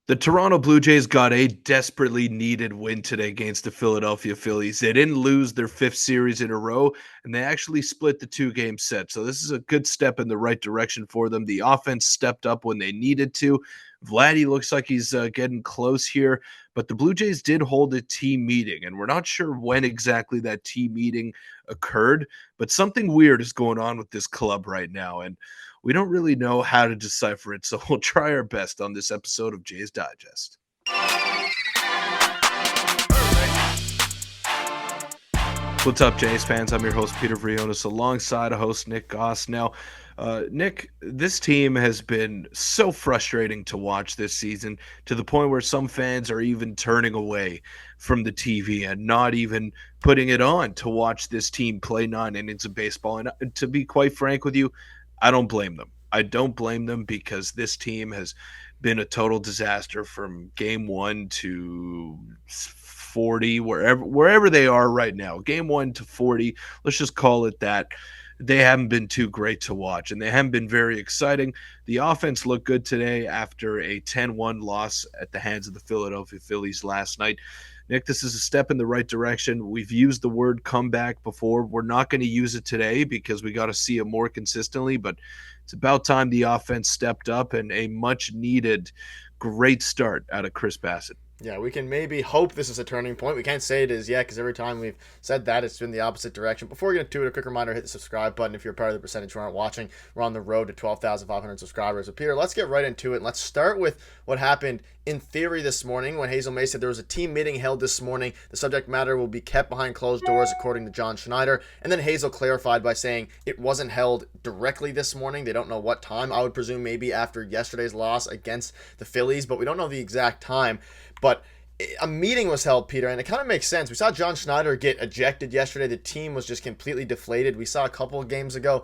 The Toronto Blue Jays got a desperately needed win today against the Philadelphia Phillies. They didn't lose their fifth series in a row, and they actually split the two-game set. So this is a good step in the right direction for them. The offense stepped up when they needed to. Vladdy looks like he's getting close here, but the Blue Jays did hold a team meeting, and we're not sure when exactly that team meeting occurred, but something weird is going on with this club right now, and we don't really know how to decipher it, so we'll try our best on this episode of Jay's Digest. What's up, Jays fans? I'm your host, Peter Vryonis, alongside a host, Nick Gosse. Now, Nick, this team has been so frustrating to watch this season to the point where some fans are even turning away from the TV and not even putting it on to watch this team play 9 innings of baseball. And to be quite frank with you, I don't blame them. I don't blame them because this team has been a total disaster from game one to 40, wherever they are right now. Game 1 to 40, let's just call it that. They haven't been too great to watch, and they haven't been very exciting. The offense looked good today after a 10-1 loss at the hands of the Philadelphia Phillies last night. Nick, this is a step in the right direction. We've used the word comeback before. We're not going to use it today because we got to see it more consistently, but it's about time the offense stepped up and a much-needed great start out of Chris Bassett. Yeah, we can maybe hope this is a turning point. We can't say it is yet because every time we've said that, it's been the opposite direction. Before we get into it, a quick reminder, hit the subscribe button if you're part of the percentage who aren't watching. We're on the road to 12,500 subscribers. So, Peter, let's get right into it. And let's start with what happened in theory this morning when Hazel May said there was a team meeting held this morning. The subject matter will be kept behind closed doors, according to John Schneider. And then Hazel clarified by saying it wasn't held directly this morning. They don't know what time. I would presume maybe after yesterday's loss against the Phillies, but we don't know the exact time. But a meeting was held, Peter, and it kind of makes sense. We saw John Schneider get ejected yesterday. The team was just completely deflated. We saw a couple of games ago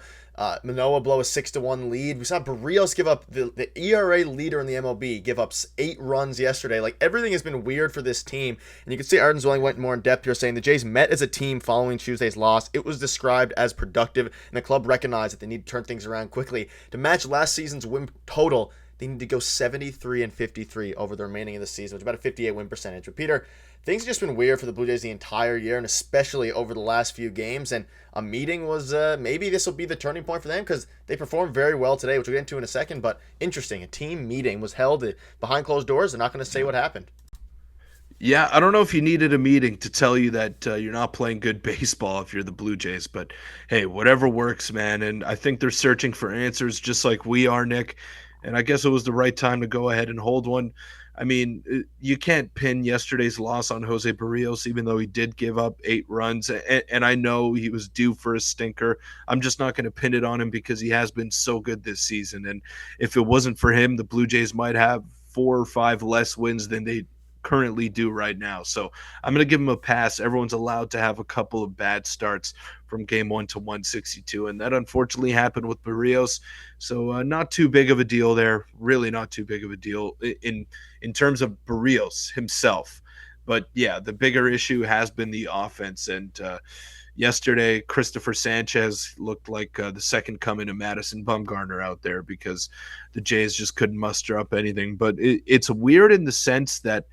Manoah blow a 6-1 lead. We saw Berríos give up the ERA leader in the MLB, give up 8 runs yesterday. Like, everything has been weird for this team. And you can see Arden Zwilling went more in depth here, saying the Jays met as a team following Tuesday's loss. It was described as productive, and the club recognized that they need to turn things around quickly. To match last season's win total, they need to go 73-53 over the remaining of the season, which is about a 58 win percentage. But Peter, things have just been weird for the Blue Jays the entire year, and especially over the last few games. And a meeting was maybe this will be the turning point for them because they performed very well today, which we'll get into in a second. But interesting, a team meeting was held behind closed doors. They're not going to say what happened. Yeah, I don't know if you needed a meeting to tell you that you're not playing good baseball if you're the Blue Jays, but hey, whatever works, man. And I think they're searching for answers just like we are, Nick. And I guess it was the right time to go ahead and hold one. I mean, you can't pin yesterday's loss on Jose Berríos, even though he did give up 8 runs. And I know he was due for a stinker. I'm just not going to pin it on him because he has been so good this season. And if it wasn't for him, the Blue Jays might have 4 or 5 less wins than they currently do right now. So I'm going to give him a pass. Everyone's allowed to have a couple of bad starts from game 1 to 162, and that unfortunately happened with Berríos. So not too big of a deal there. Really not too big of a deal in terms of Berríos himself. But yeah, the bigger issue has been the offense. And yesterday, Christopher Sanchez looked like the second coming of Madison Bumgarner out there because the Jays just couldn't muster up anything. But it's weird in the sense that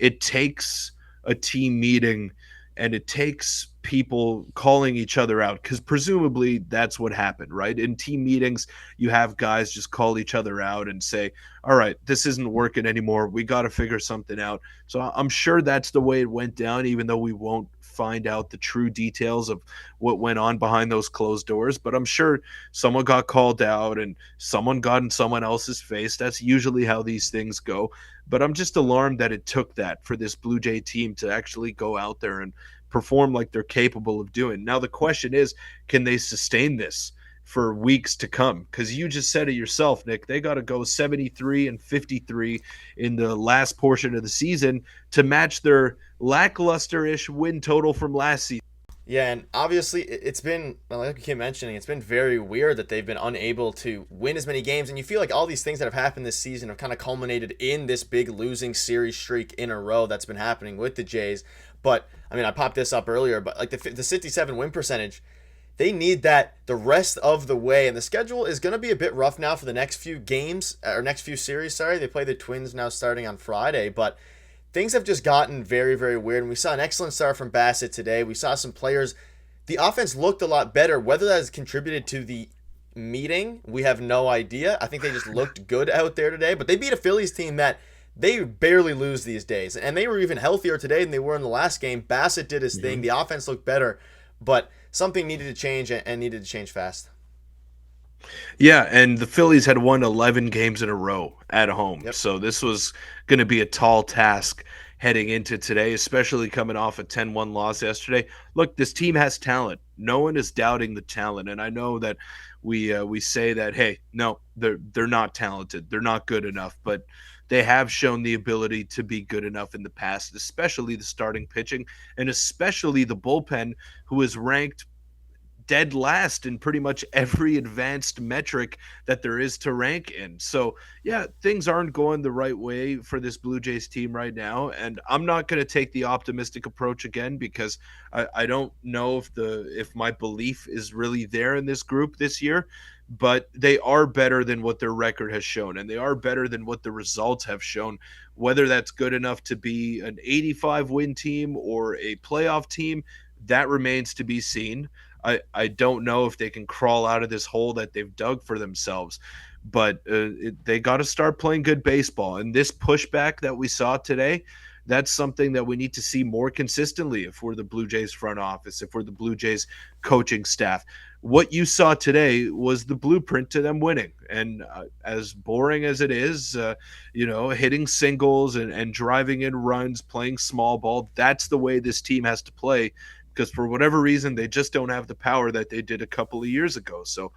it takes a team meeting and it takes people calling each other out because presumably that's what happened, right? In team meetings, you have guys just call each other out and say, all right, this isn't working anymore. We got to figure something out. So I'm sure that's the way it went down, even though we won't find out the true details of what went on behind those closed doors. But I'm sure someone got called out and someone got in someone else's face. That's usually how these things go. But I'm just alarmed that it took that for this Blue Jay team to actually go out there and perform like they're capable of doing. Now, the question is, can they sustain this for weeks to come? Because you just said it yourself, Nick. They got to go 73-53 in the last portion of the season to match their lackluster-ish win total from last season. Yeah, and obviously it's been, like you keep mentioning, it's been very weird that they've been unable to win as many games. And you feel like all these things that have happened this season have kind of culminated in this big losing series streak in a row that's been happening with the Jays. But, I mean, I popped this up earlier, but like the 67 win percentage, they need that the rest of the way. And the schedule is going to be a bit rough now for the next few games, or next few series. Sorry, they play the Twins now starting on Friday, but things have just gotten very, very weird. And we saw an excellent start from Bassett today. We saw some players. The offense looked a lot better. Whether that has contributed to the meeting, we have no idea. I think they just looked good out there today. But they beat a Phillies team that they barely lose these days. And they were even healthier today than they were in the last game. Bassett did his thing. The offense looked better. But something needed to change and needed to change fast. Yeah, and the Phillies had won 11 games in a row at home. Yep. So this was going to be a tall task heading into today, especially coming off a 10-1 loss yesterday. Look, this team has talent. No one is doubting the talent, and I know that we say that, hey, no, they're not talented. They're not good enough, but they have shown the ability to be good enough in the past, especially the starting pitching and especially the bullpen, who is ranked dead last in pretty much every advanced metric that there is to rank in. So, yeah, things aren't going the right way for this Blue Jays team right now. And I'm not going to take the optimistic approach again because I don't know if my belief is really there in this group this year. But they are better than what their record has shown, and they are better than what the results have shown. Whether that's good enough to be an 85 win team or a playoff team, that remains to be seen. I don't know if they can crawl out of this hole that they've dug for themselves, but they got to start playing good baseball. And this pushback that we saw today, that's something that we need to see more consistently if we're the Blue Jays front office, if we're the Blue Jays coaching staff. What you saw today was the blueprint to them winning. And as boring as it is, hitting singles and driving in runs, playing small ball, that's the way this team has to play because for whatever reason, they just don't have the power that they did a couple of years ago. So,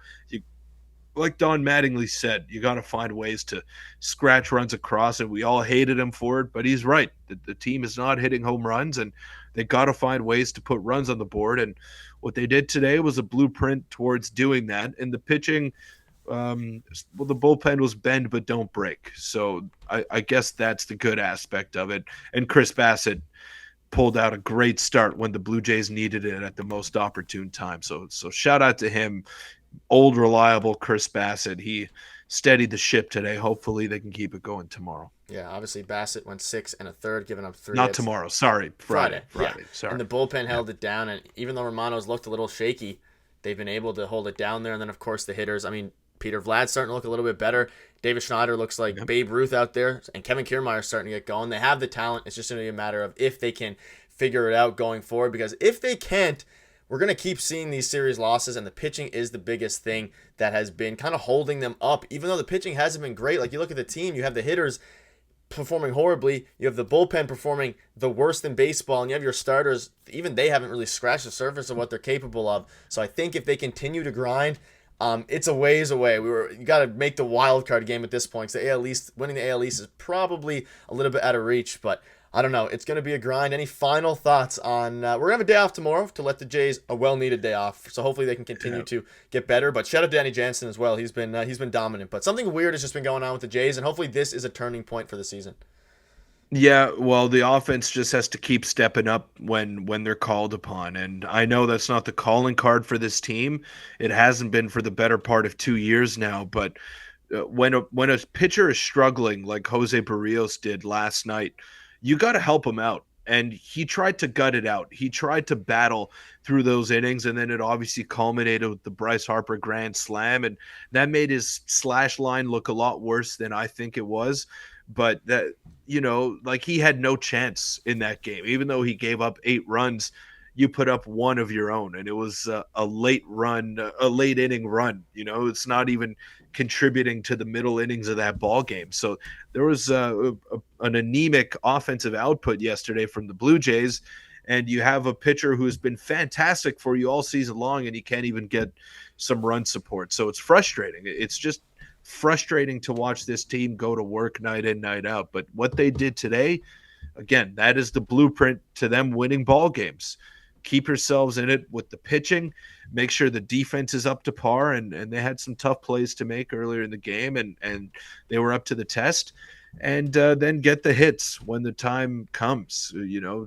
like Don Mattingly said, you got to find ways to scratch runs across, and we all hated him for it, but he's right. The team is not hitting home runs, and they got to find ways to put runs on the board. And what they did today was a blueprint towards doing that. And the pitching, the bullpen was bend but don't break. So I guess that's the good aspect of it. And Chris Bassett pulled out a great start when the Blue Jays needed it at the most opportune time. So shout out to him, old reliable Chris Bassett. He steadied the ship today. Hopefully they can keep it going tomorrow. Yeah, obviously Bassett went 6 1/3, giving up 3 Not hits. tomorrow. Sorry, Friday. Yeah. Sorry. And the bullpen held it down, and even though Romano's looked a little shaky, they've been able to hold it down there. And then of course the hitters. I mean, Peter Vlad's starting to look a little bit better. David Schneider looks like Babe Ruth out there, and Kevin Kiermaier's starting to get going. They have the talent. It's just going to be a matter of if they can figure it out going forward, because if they can't, we're going to keep seeing these series losses, and the pitching is the biggest thing that has been kind of holding them up. Even though the pitching hasn't been great, like you look at the team, you have the hitters performing horribly, you have the bullpen performing the worst in baseball, and you have your starters, even they haven't really scratched the surface of what they're capable of. So I think if they continue to grind, it's a ways away. You got to make the wild card game at this point. So the AL East, winning the AL East is probably a little bit out of reach, but I don't know. It's going to be a grind. Any final thoughts on? We're gonna have a day off tomorrow to let the Jays a well-needed day off. So hopefully they can continue to get better. But shout out to Danny Jansen as well. He's been dominant. But something weird has just been going on with the Jays, and hopefully this is a turning point for the season. Yeah, well, the offense just has to keep stepping up when they're called upon. And I know that's not the calling card for this team. It hasn't been for the better part of 2 years now. But when a pitcher is struggling like Jose Barrios did last night, you got to help him out. And he tried to gut it out. He tried to battle through those innings, and then it obviously culminated with the Bryce Harper grand slam, and that made his slash line look a lot worse than I think it was. But that, like he had no chance in that game, even though he gave up 8 runs. You put up one of your own, and it was a late run, a late inning run. It's not even contributing to the middle innings of that ball game. So there was an anemic offensive output yesterday from the Blue Jays, and you have a pitcher who's been fantastic for you all season long, and he can't even get some run support. So it's frustrating. It's just frustrating to watch this team go to work night in, night out. But what they did today, again, that is the blueprint to them winning ball games. Keep yourselves in it with the pitching. Make sure the defense is up to par, and they had some tough plays to make earlier in the game, and they were up to the test. and then get the hits when the time comes.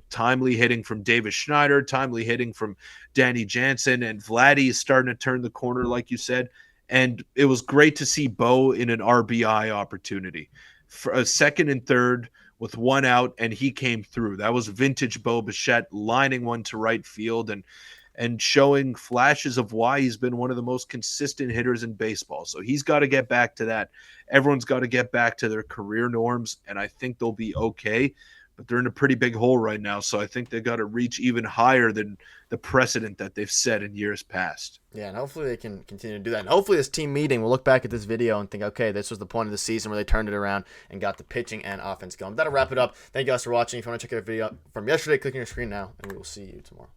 Timely hitting from Davis Schneider, timely hitting from Danny Jansen, and Vladdy is starting to turn the corner, like you said. And it was great to see Bo in an RBI opportunity for a second and third with one out, and he came through. That was vintage Bo Bichette lining one to right field and showing flashes of why he's been one of the most consistent hitters in baseball. So he's got to get back to that. Everyone's got to get back to their career norms, and I think they'll be okay. But they're in a pretty big hole right now, so I think they got to reach even higher than the precedent that they've set in years past. Yeah, and hopefully they can continue to do that. And hopefully this team meeting will look back at this video and think, okay, this was the point of the season where they turned it around and got the pitching and offense going. That'll wrap it up. Thank you guys for watching. If you want to check out a video from yesterday, click on your screen now, and we will see you tomorrow.